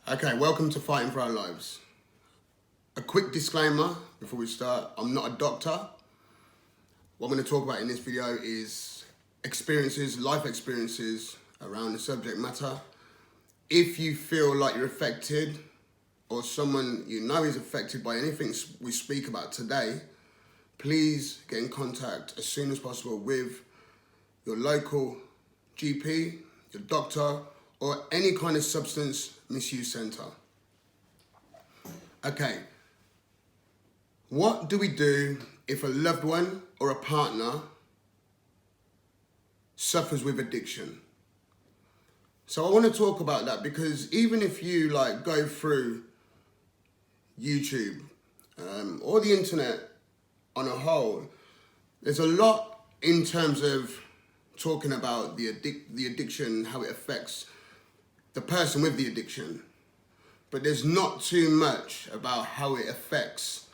Okay, welcome to Fighting for Our Lives. A quick disclaimer before we start, I'm not a doctor. What I'm going to talk about in this video is experiences, life experiences around the subject matter. If you feel like you're affected or someone you know is affected by anything we speak about today, please get in contact as soon as possible with your local GP, your doctor, or any kind of substance misuse centre. Okay, what do we do if a loved one or a partner suffers with addiction? So I want to talk about that because even if you go through YouTube or the internet on a whole, there's a lot in terms of talking about the addiction, how it affects the person with the addiction, but there's not too much about how it affects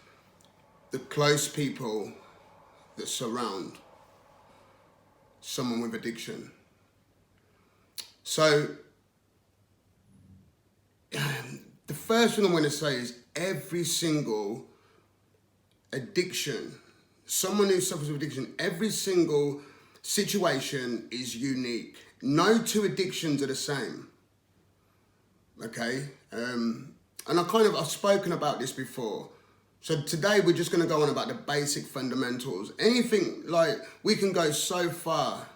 the close people that surround someone with addiction. So the first thing I want to say is every single addiction, someone who suffers with addiction, every single situation is unique. No two addictions are the same. Okay, and I've spoken about this before. So today we're just going to go on about the basic fundamentals. Anything we can go so far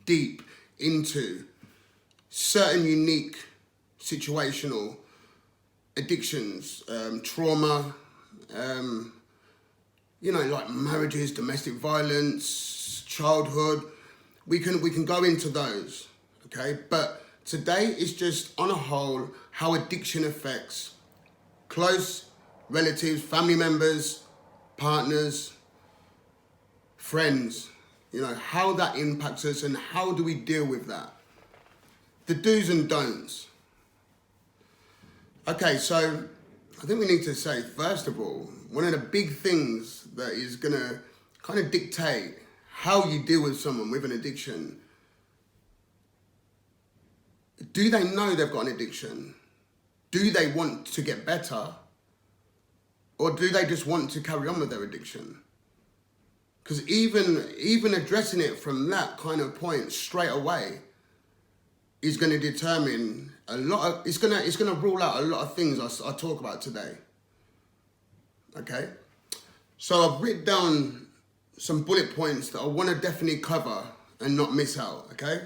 deep into certain unique situational addictions, trauma, like marriages, domestic violence, childhood. We can go into those, okay? But today is just on a whole how addiction affects close relatives, family members, partners, friends, how that impacts us and how do we deal with that. The do's and don'ts. Okay, so I think we need to say, first of all, one of the big things that is going to kind of dictate how you deal with someone with an addiction, do they know they've got an addiction? Do they want to get better? Or do they just want to carry on with their addiction? Because even addressing it from that kind of point straight away is going to determine a lot of, it's going to rule out a lot of things I talk about today. Okay? So I've written down some bullet points that I want to definitely cover and not miss out, okay?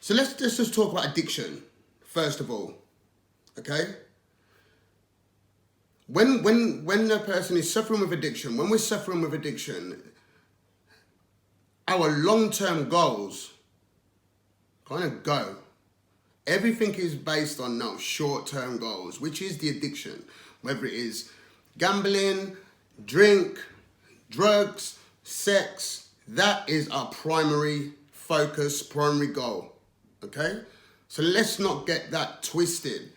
So let's just talk about addiction, first of all, okay? When a person is suffering with addiction, when we're suffering with addiction, our long-term goals kind of go. Everything is based on now short-term goals, which is the addiction, whether it is gambling, drink, drugs, sex, that is our primary focus, primary goal, okay? So let's not get that twisted.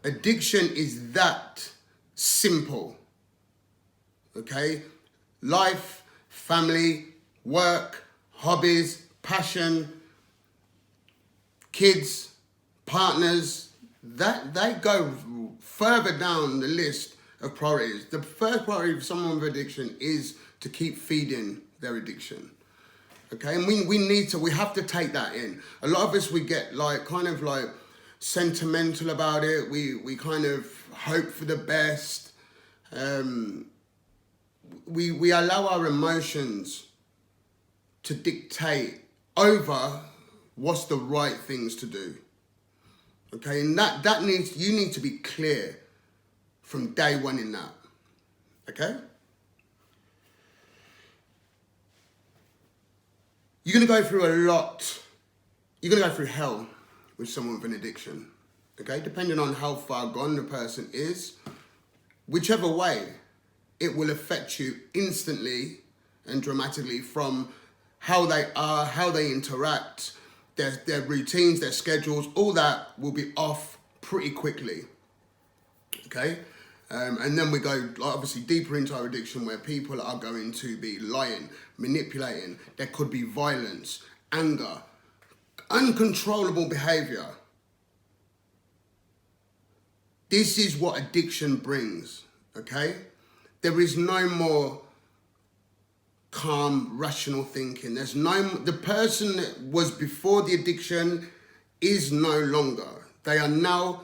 Addiction is that simple, okay? Life, family, work, hobbies, passion, kids, partners, that they go further down the list of priorities. The first priority for someone with addiction is to keep feeding their addiction. Okay, and we have to take that in. A lot of us, we get sentimental about it. We kind of hope for the best. We allow our emotions to dictate over what's the right things to do. Okay, and you need to be clear from day one in that. Okay? You're going to go through a lot. You're going to go through hell with someone with an addiction. Okay? Depending on how far gone the person is, whichever way, it will affect you instantly and dramatically from how they are, how they interact, their routines, their schedules, all that will be off pretty quickly. Okay? And then we go obviously deeper into our addiction where people are going to be lying, manipulating. There could be violence, anger, uncontrollable behavior. This is what addiction brings, okay? There is no more calm, rational thinking. The person that was before the addiction is no longer. They are now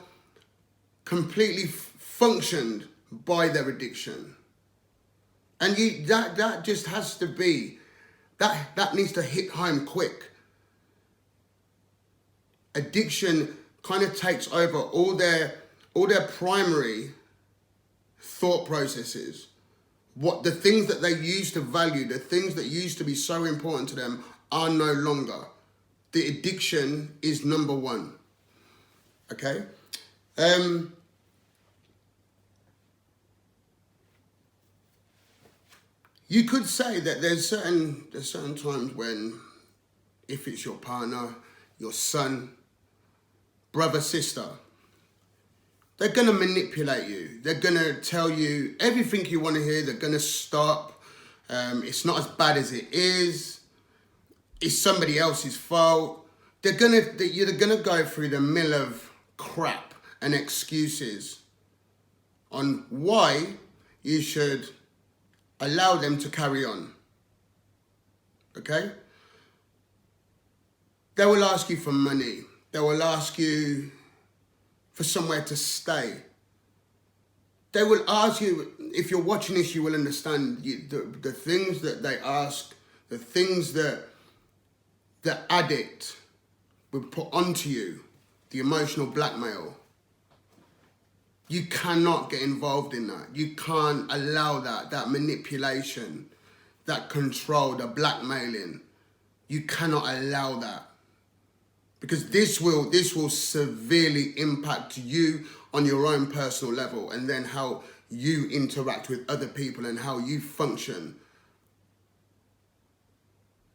completely functioned by their addiction. And that just has to be, that needs to hit home quick. Addiction kind of takes over all their primary thought processes. What the things that they used to value, the things that used to be so important to them are no longer. The addiction is number one. Okay? You could say that there's certain times when, if it's your partner, your son, brother, sister, they're going to manipulate you. They're going to tell you everything you want to hear. They're going to stop. It's not as bad as it is. It's somebody else's fault. You're going to go through the mill of crap and excuses on why you should allow them to carry on. Okay? They will ask you for money. They will ask you for somewhere to stay. They will ask you, if you're watching this, you will understand the things that they ask, the things that the addict will put onto you, the emotional blackmail. You cannot get involved in that. You can't allow that manipulation, that control, the blackmailing. You cannot allow that. Because this will severely impact you on your own personal level, and then how you interact with other people and how you function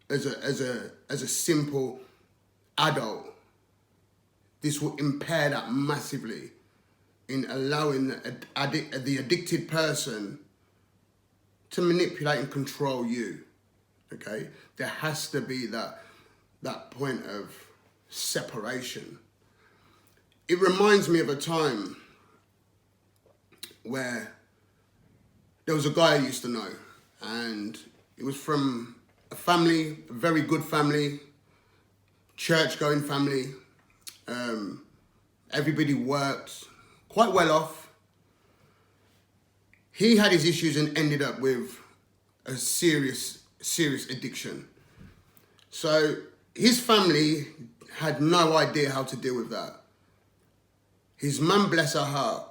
as a simple adult. This will impair that massively in allowing the addicted person to manipulate and control you. Okay? There has to be that point of separation. It reminds me of a time where there was a guy I used to know, and it was from a family, a very good family, church-going family. Everybody worked, quite well off. He had his issues and ended up with a serious addiction. So his family had no idea how to deal with that. His mum, bless her heart,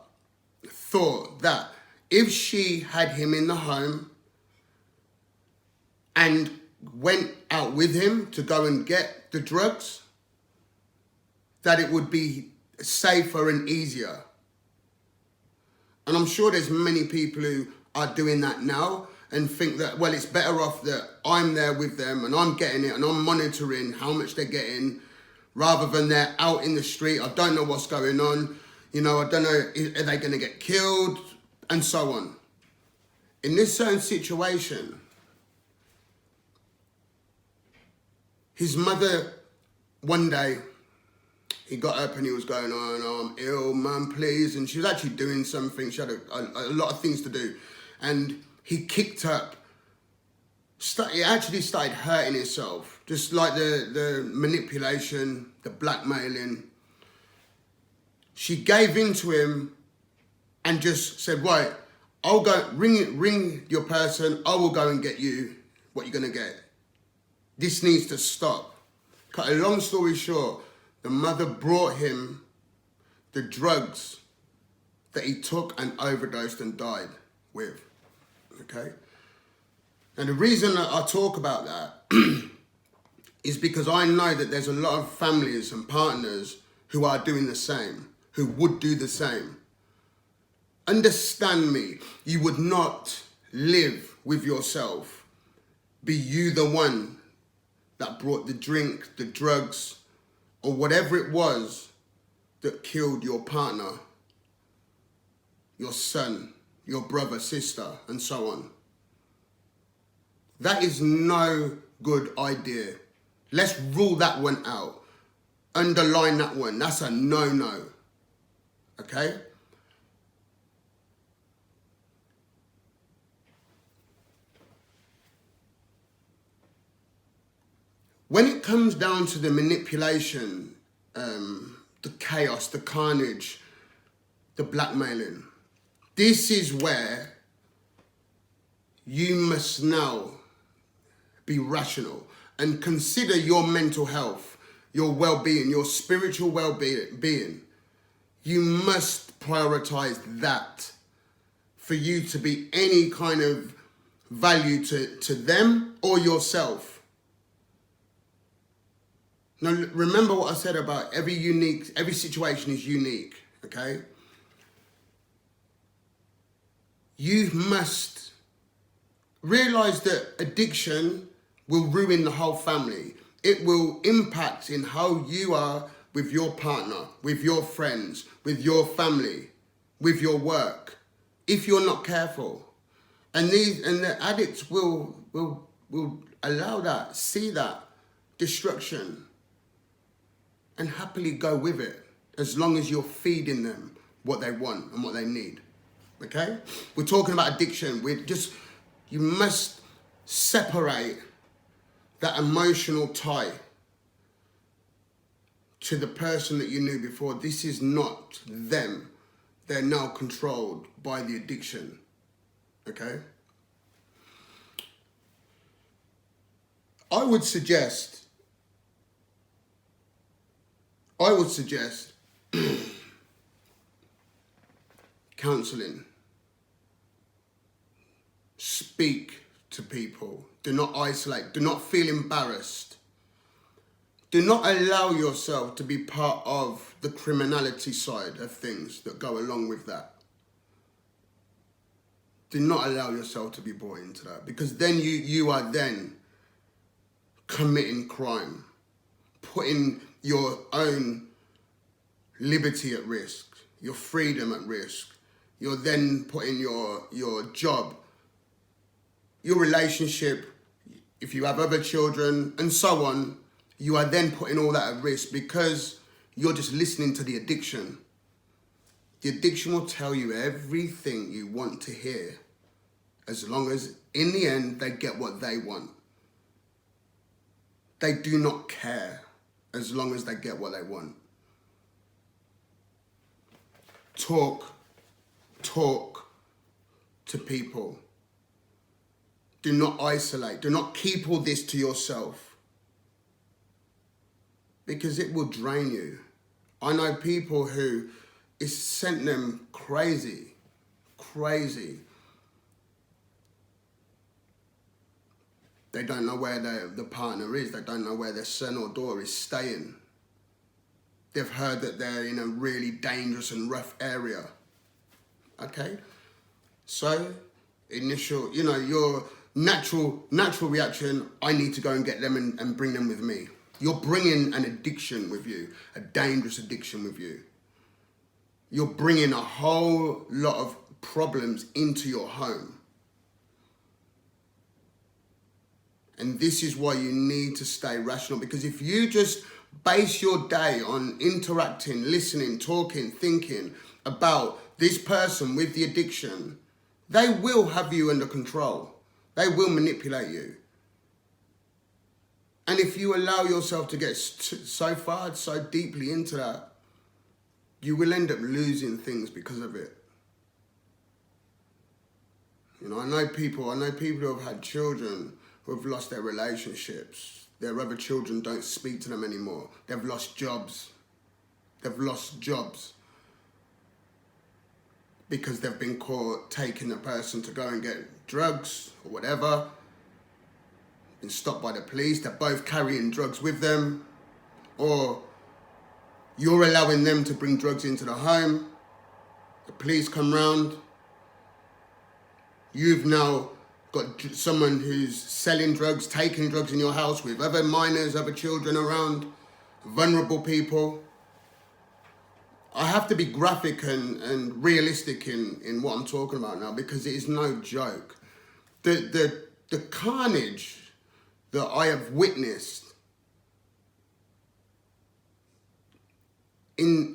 thought that if she had him in the home and went out with him to go and get the drugs, that it would be safer and easier. And I'm sure there's many people who are doing that now and think that, well, it's better off that I'm there with them and I'm getting it and I'm monitoring how much they're getting, rather than they're out in the street. I don't know what's going on. I don't know, are they going to get killed? And so on. In this certain situation, his mother, one day, he got up and he was going on, oh, I'm ill, Mum, please. And she was actually doing something. She had a lot of things to do. And he kicked up. He actually started hurting himself. Just like the manipulation, the blackmailing. She gave in to him and just said, right, I'll go, ring your person, I will go and get you what you're going to get. This needs to stop. Cut a long story short, the mother brought him the drugs that he took and overdosed and died with, okay? And the reason that I talk about that is because I know that there's a lot of families and partners who are doing the same, who would do the same. Understand me, you would not live with yourself. Be you the one that brought the drink, the drugs, or whatever it was that killed your partner, your son, your brother, sister, and so on. That is no good idea. Let's rule that one out. Underline that one. That's a no-no. Okay? when it comes down to the manipulation, the chaos, the carnage, the blackmailing, this is where you must now be rational and consider your mental health, your well-being, your spiritual well-being. You must prioritize that for you to be any kind of value to them or yourself. Now, remember what I said about every situation is unique, okay? You must realize that addiction will ruin the whole family. It will impact in how you are with your partner, with your friends, with your family, with your work, if you're not careful. And the addicts will allow that, see that destruction, and happily go with it, as long as you're feeding them what they want and what they need. Okay? We're talking about addiction. You must separate that emotional tie to the person that you knew before. This is not them. They're now controlled by the addiction. Okay? I would suggest counseling. Speak to people. Do not isolate. Do not feel embarrassed. Do not allow yourself to be part of the criminality side of things that go along with that. Do not allow yourself to be brought into that, because then you are then committing crime, putting your own liberty at risk, your freedom at risk. You're then putting your job, your relationship, if you have other children, and so on, you are then putting all that at risk because you're just listening to the addiction. The addiction will tell you everything you want to hear, as long as in the end they get what they want. They do not care as long as they get what they want. Talk to people. Do not isolate. Do not keep all this to yourself, because it will drain you. I know people who it's sent them crazy. They don't know where the partner is. They don't know where their son or daughter is staying. They've heard that they're in a really dangerous and rough area. Okay? So, your natural reaction, I need to go and get them and bring them with me. You're bringing an addiction with you, a dangerous addiction with you. You're bringing a whole lot of problems into your home. And this is why you need to stay rational, because if you just base your day on interacting, listening, talking, thinking about this person with the addiction, they will have you under control. They will manipulate you. And if you allow yourself to get so far, so deeply into that, you will end up losing things because of it. I know people who have had children who have lost their relationships. Their other children don't speak to them anymore. They've lost jobs. Because they've been caught taking a person to go and get drugs or whatever. Been stopped by the police. They're both carrying drugs with them. Or you're allowing them to bring drugs into the home. The police come round. You've now got someone who's selling drugs, taking drugs in your house with other minors, other children around, vulnerable people. I have to be graphic and realistic in what I'm talking about now, because it is no joke. The carnage that I have witnessed in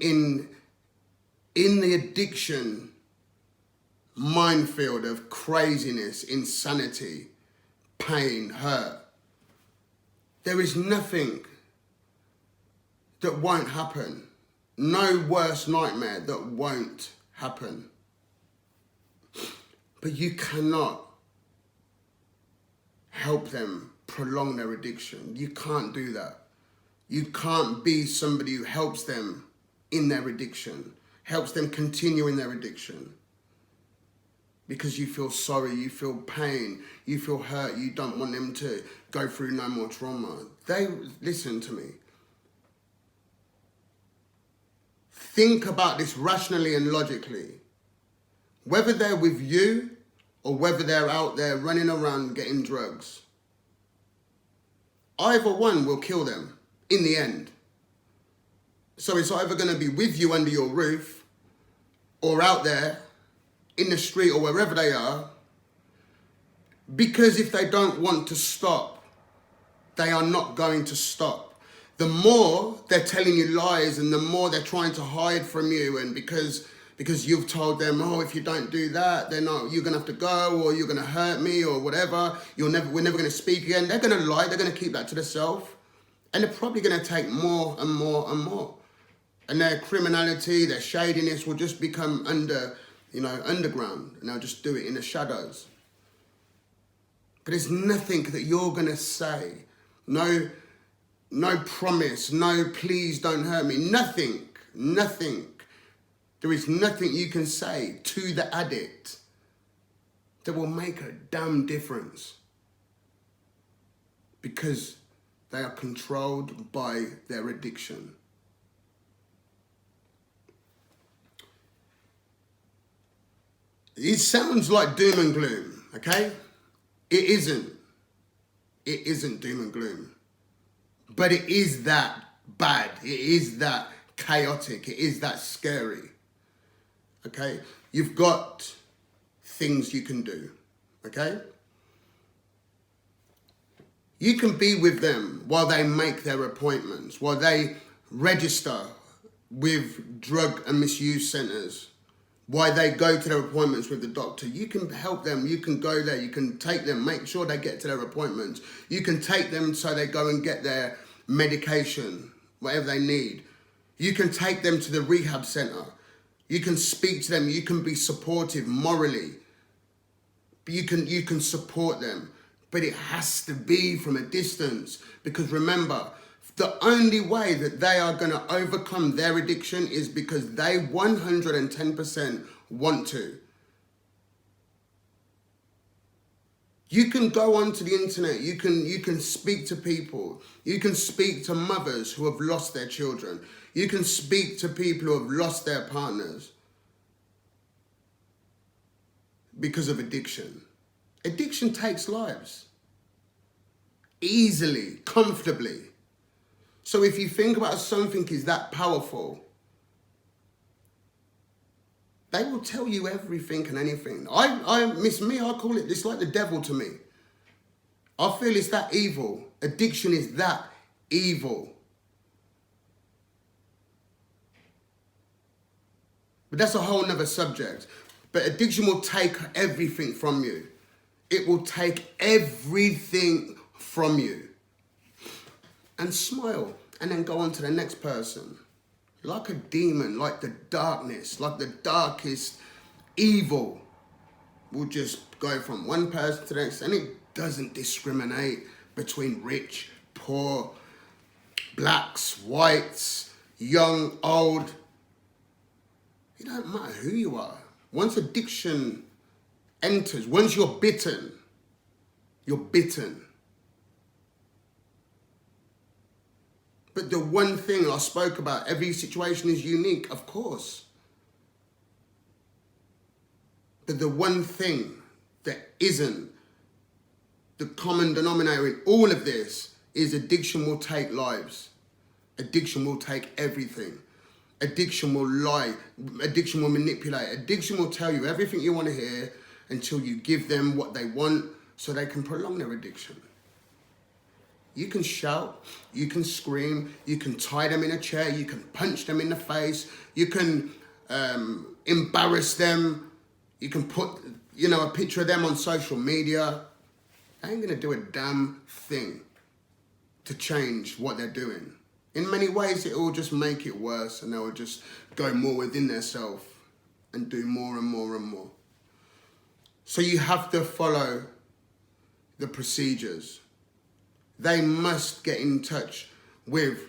the addiction minefield of craziness, insanity, pain, hurt, There is nothing that won't happen. No worst nightmare that won't happen. But you cannot help them prolong their addiction. You can't do that. You can't be somebody who helps them in their addiction, helps them continue in their addiction. Because you feel sorry, you feel pain, you feel hurt, you don't want them to go through no more trauma. Listen to me. Think about this rationally and logically. Whether they're with you or whether they're out there running around getting drugs, either one will kill them in the end. So it's either going to be with you under your roof or out there in the street or wherever they are, because if they don't want to stop, they are not going to stop. The more they're telling you lies and the more they're trying to hide from you, and because you've told them, oh, if you don't do that, then you're going to have to go, or you're going to hurt me, or whatever, we're never going to speak again. They're going to lie, they're going to keep that to themselves, and they're probably going to take more and more and more. And their criminality, their shadiness will just become underground, and they'll just do it in the shadows. But there's nothing that you're going to say. No promise, no please don't hurt me, nothing. There is nothing you can say to the addict that will make a damn difference, because they are controlled by their addiction. It sounds like doom and gloom, okay? It isn't. It isn't doom and gloom. But it is that bad. It is that chaotic. It is that scary. Okay? You've got things you can do. Okay? You can be with them while they make their appointments, while they register with drug and misuse centres, while they go to their appointments with the doctor. You can help them. You can go there. You can take them, make sure they get to their appointments. You can take them so they go and get their medication, whatever they need. You can take them to the rehab centre. You can speak to them. You can be supportive morally. You can support them. But it has to be from a distance, because remember, the only way that they are going to overcome their addiction is because they 110% want to. You can go onto the internet, you can speak to people, you can speak to mothers who have lost their children, you can speak to people who have lost their partners because of addiction. Addiction takes lives. Easily, comfortably. So if you think about something is that powerful, they will tell you everything and anything. I call it, it's like the devil to me. I feel it's that evil. Addiction is that evil. But that's a whole nother subject. But addiction will take everything from you. It will take everything from you. And smile, and then go on to the next person. Like a demon, like the darkness, like the darkest evil will just go from one person to the next, and it doesn't discriminate between rich, poor, blacks, whites, young, old. It don't matter who you are. Once addiction enters, once you're bitten, you're bitten. But the one thing I spoke about, every situation is unique, of course. But the one thing that isn't the common denominator in all of this is addiction will take lives. Addiction will take everything. Addiction will lie. Addiction will manipulate. Addiction will tell you everything you want to hear until you give them what they want so they can prolong their addiction. You can shout, you can scream, you can tie them in a chair, you can punch them in the face, you can embarrass them, you can put, a picture of them on social media. They ain't gonna do a damn thing. to change what they're doing. In many ways, it will just make it worse, and they will just go more within themselves and do more and more and more. So you have to follow the procedures. They must get in touch with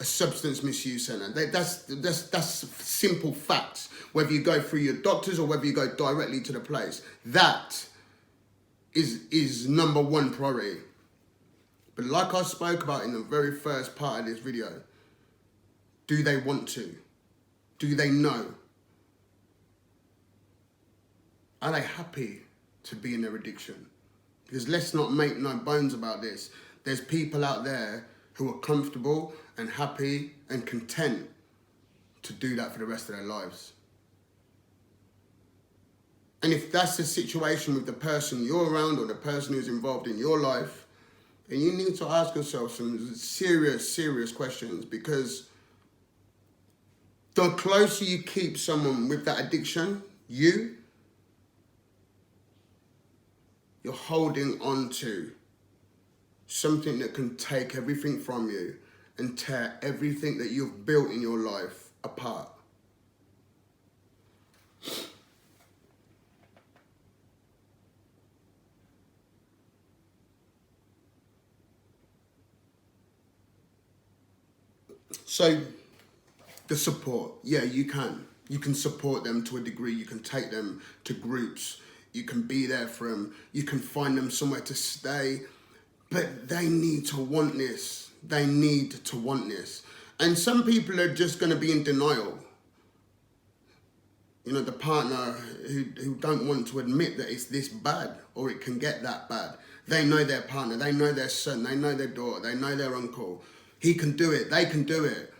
a substance misuse centre. That's simple facts. Whether you go through your doctors or whether you go directly to the place, that is number one priority. But like I spoke about in the very first part of this video, do they want to? Do they know? Are they happy to be in their addiction? Because let's not make no bones about this. There's people out there who are comfortable and happy and content to do that for the rest of their lives. And if that's the situation with the person you're around or the person who's involved in your life, then you need to ask yourself some serious questions, because the closer you keep someone with that addiction, you're holding on to something that can take everything from you and tear everything that you've built in your life apart. So, the support, yeah, you can. You can support them to a degree. You can take them to groups. You can be there for them. You can find them somewhere to stay. But they need to want this. They need to want this. And some people are just going to be in denial. You know, the partner who don't want to admit that it's this bad or it can get that bad. They know their partner. They know their son. They know their daughter. They know their uncle. He can do it. They can do it.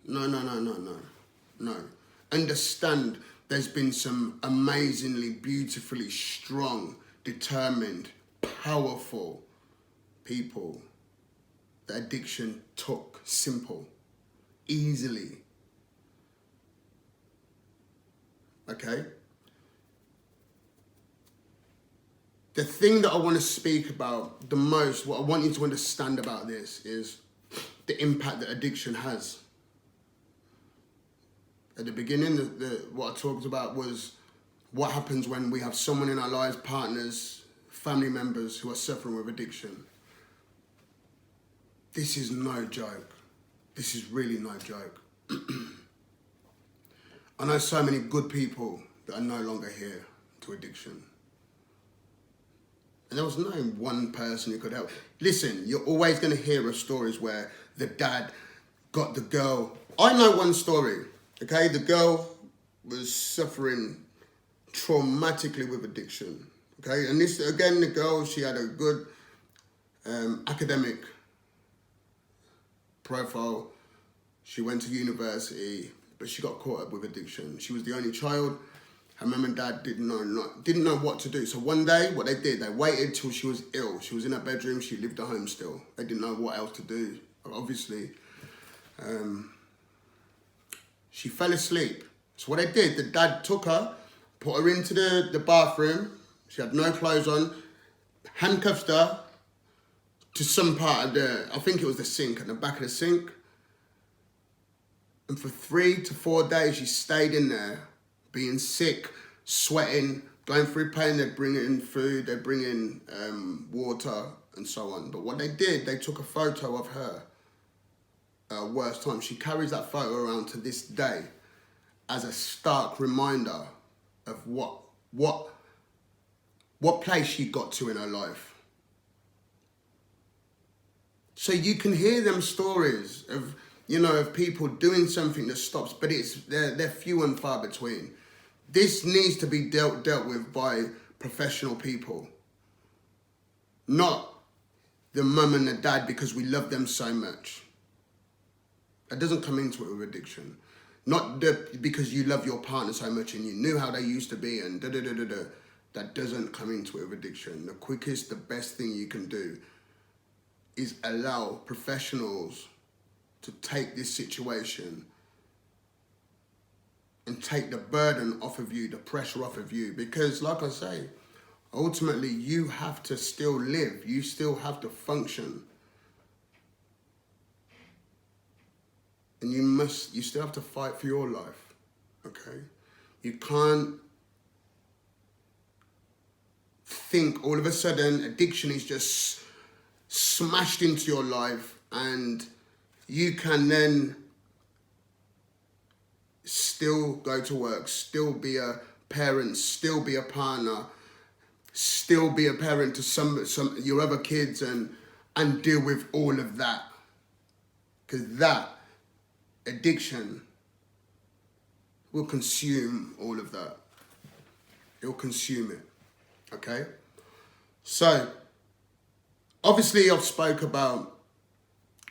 No. Understand there's been some amazingly, beautifully strong, determined, powerful people that addiction took simple, easily. Okay? The thing that I want to speak about the most, what I want you to understand about this is the impact that addiction has. At the beginning, what I talked about was what happens when we have someone in our lives, partners, family members who are suffering with addiction. This is no joke. This is really no joke. I know so many good people that are no longer here to addiction. And there was no one person who could help. Listen, you're always going to hear of stories where the dad got the girl. I know one story, okay? The girl was suffering traumatically with addiction, okay? And this, again, the girl, she had a good academic profile. She went to university, but she got caught up with addiction. She was the only child. Her mum and dad didn't know what to do. So one day, what they did, they waited till she was ill. She was in her bedroom. She lived at home still. They didn't know what else to do, obviously. She fell asleep. So what they did, the dad took her, put her into the bathroom. She had no clothes on, handcuffed her to some part of I think it was the sink, at the back of the sink. And for 3 to 4 days, she stayed in there, being sick, sweating, going through pain. They'd bring in food, they'd bring in water and so on. But what they did, they took a photo of her worst time. She carries that photo around to this day as a stark reminder of what place she got to in her life. So you can hear them stories of, you know, of people doing something that stops, but they're few and far between. This needs to be dealt with by professional people, not the mum and the dad because we love them so much. That doesn't come into it with addiction. Not because you love your partner so much and you knew how they used to be and da-da-da-da-da. That doesn't come into it with addiction. The quickest, the best thing you can do is allow professionals to take this situation and take the burden off of you, the pressure off of you. Because like I say, ultimately you have to still live. You still have to function. And you still have to fight for your life, okay? You can't think all of a sudden addiction is just smashed into your life and you can then still go to work, still be a parent, still be a partner, still be a parent to some your other kids and deal with all of that. Because that addiction will consume all of that. It'll consume it, okay? So, obviously I've spoke about,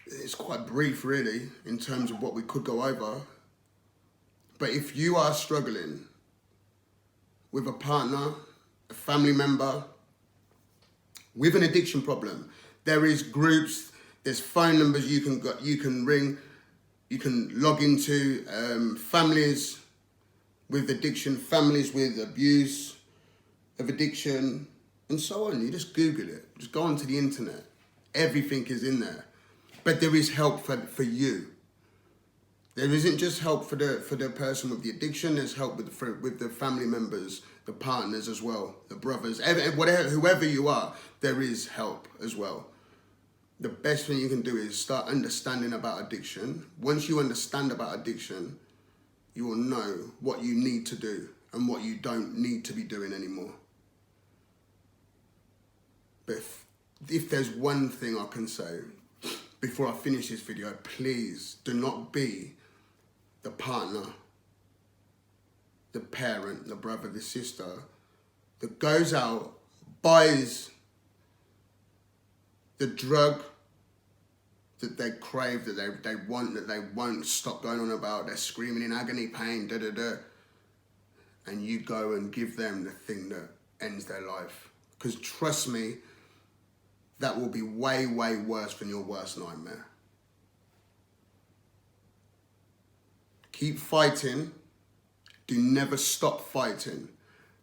it's quite brief really in terms of what we could go over, but if you are struggling with a partner, a family member, with an addiction problem, there is groups, there's phone numbers you can ring, you can log into, families with addiction, families with abuse of addiction, and so on. You just Google it. Just go onto the internet. Everything is in there. But there is help for you. There isn't just help for the person with the addiction. There's help with the family members, the partners as well, the brothers, whoever you are. There is help as well. The best thing you can do is start understanding about addiction. Once you understand about addiction, you will know what you need to do and what you don't need to be doing anymore. But if there's one thing I can say before I finish this video, please do not be the partner, the parent, the brother, the sister that goes out, buys the drug that they crave, that they want, that they won't stop going on about. They're screaming in agony, pain, and you go and give them the thing that ends their life. Because trust me, that will be way, way worse than your worst nightmare. Keep fighting. Do never stop fighting.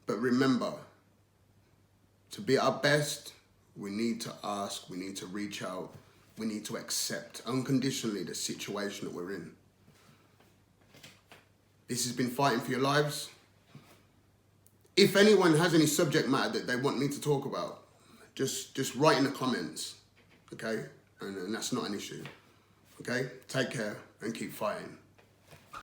But remember, to be at our best, we need to ask, we need to reach out, we need to accept unconditionally the situation that we're in. This has been Fighting for Your Lives. If anyone has any subject matter that they want me to talk about, just write in the comments, okay? And that's not an issue, okay? Take care and keep fighting.